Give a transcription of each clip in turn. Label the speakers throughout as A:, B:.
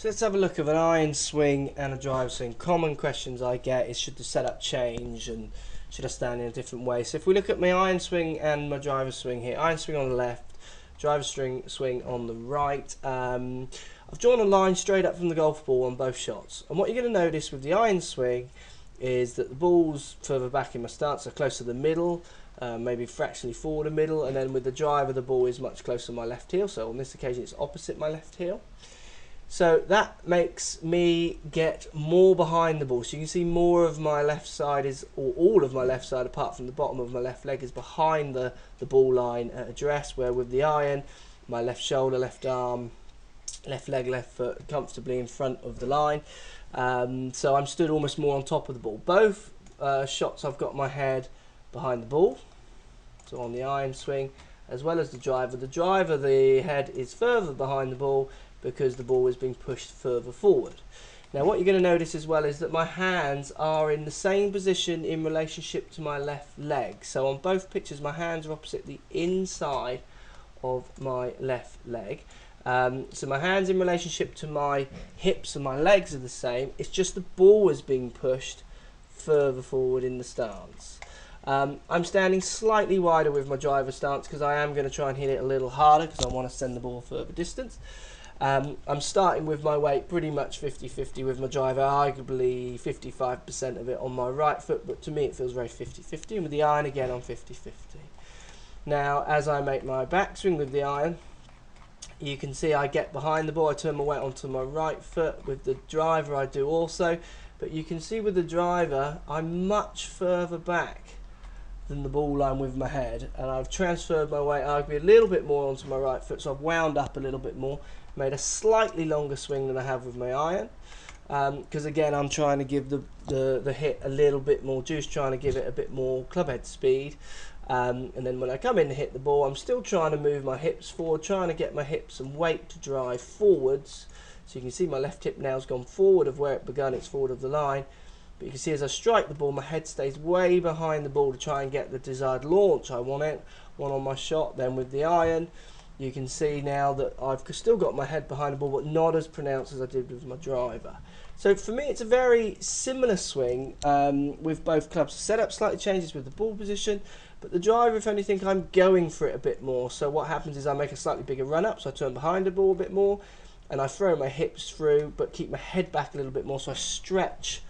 A: So let's have a look at an iron swing and a driver swing. Common questions I get is, should the setup change and should I stand in a different way? So if we look at my iron swing and my driver swing here, iron swing on the left, driver swing on the right. I've drawn a line straight up from the golf ball on both shots. And what you're going to notice with the iron swing is that the ball's further back in my stance, so close to the middle, maybe fractionally forward the middle, and then with the driver the ball is much closer to my left heel, so on this occasion it's opposite my left heel. So that makes me get more behind the ball. So you can see more of my left side is, or all of my left side apart from the bottom of my left leg, is behind the ball line at address, where with the iron, my left shoulder, left arm, left leg, left foot comfortably in front of the line. So I'm stood almost more on top of the ball. Both shots I've got my head behind the ball, so on the iron swing, as well as the driver. The driver, the head is further behind the ball because the ball is being pushed further forward. Now what you're going to notice as well is that my hands are in the same position in relationship to my left leg. So on both pictures my hands are opposite the inside of my left leg. So my hands in relationship to my hips and my legs are the same. It's just the ball is being pushed further forward in the stance. I'm standing slightly wider with my driver stance because I am going to try and hit it a little harder because I want to send the ball further distance. I'm starting with my weight pretty much 50-50 with my driver, arguably 55% of it on my right foot, but to me it feels very 50-50, and with the iron again I'm 50-50. Now as I make my backswing with the iron, you can see I get behind the ball, I turn my weight onto my right foot. With the driver I do also, but you can see with the driver I'm much further back than the ball line with my head, and I've transferred my weight arguably a little bit more onto my right foot, so I've wound up a little bit more, made a slightly longer swing than I have with my iron, because again I'm trying to give the hit a little bit more juice, trying to give it a bit more clubhead speed. And then when I come in to hit the ball, I'm still trying to move my hips forward, trying to get my hips and weight to drive forwards. So you can see my left hip now has gone forward of where it began, it's forward of the line. But you can see as I strike the ball, my head stays way behind the ball to try and get the desired launch I want it, one on my shot. Then with the iron, you can see now that I've still got my head behind the ball, but not as pronounced as I did with my driver. So for me, it's a very similar swing with both clubs. The setup slightly changes with the ball position, but the driver, if anything, I'm going for it a bit more. So what happens is I make a slightly bigger run up, so I turn behind the ball a bit more, and I throw my hips through, but keep my head back a little bit more, so I stretch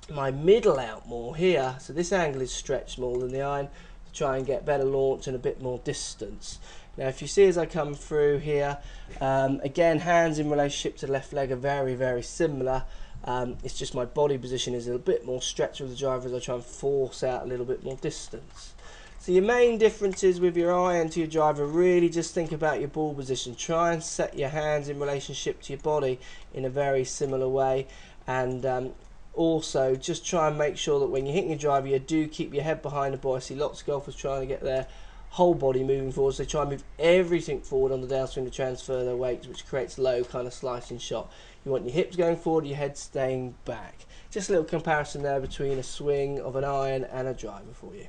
A: my middle out more here. So this angle is stretched more than the iron to try and get better launch and a bit more distance. Now if you see as I come through here, again hands in relationship to the left leg are very similar. It's just my body position is a bit more stretched with the driver as I try and force out a little bit more distance. So your main differences with your iron to your driver, really just think about your ball position. Try and set your hands in relationship to your body in a very similar way, and also just try and make sure that when you're hitting your driver you do keep your head behind the ball. I see lots of golfers trying to get their whole body moving forward, so they try and move everything forward on the downswing to transfer their weight, which creates low kind of slicing shot. You want your hips going forward, your head staying back. Just a little comparison there between a swing of an iron and a driver for you.